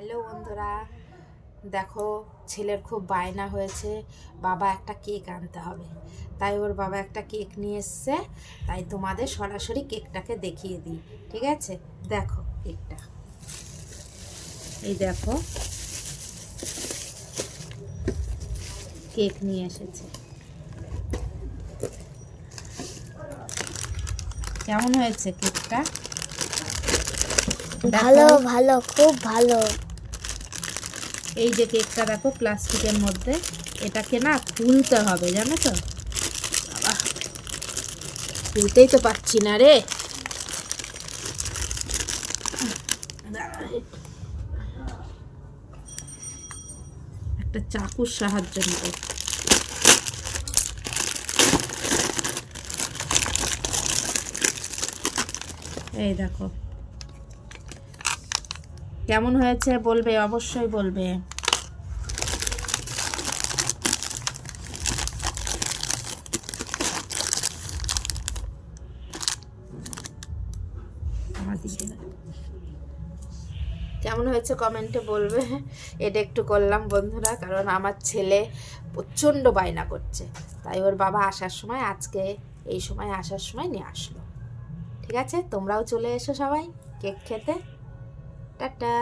Hello বন্ধুরা, দেখো ছেলের খুব বায়না হয়েছে, বাবা একটা কেক আনতে হবে। তাই ওর বাবা একটা কেক নিয়ে এসছে। তাই তোমাদের সরাসরি কেকটাকে দেখিয়ে দিই, ঠিক আছে? দেখো কেকটা, এই দেখো কেক নিয়ে এসেছে। কেমন হয়েছে কেকটা? ভালো ভালো, খুব ভালো। এই যে কেকটা দেখো প্লাস্টিকের মধ্যে, এটাকে না খুলতে হবে, জানো তো? বাবা, খুলতেই তো পারছি না রে। একটা চাকুর সাহায্য নিব। এই দেখো কেমন হয়েছে বলবে, অবশ্যই বলবে। কেমন হয়েছে কমেন্টে বলবে। এটা একটু করলাম বন্ধুরা, কারণ আমার ছেলে প্রচণ্ড বায়না করছে। তাই ওর বাবা আসার সময়, আজকে এই সময় আসার সময় নিয়ে আসলো। ঠিক আছে, তোমরাও চলে এসো সবাই কেক খেতে। টাটা।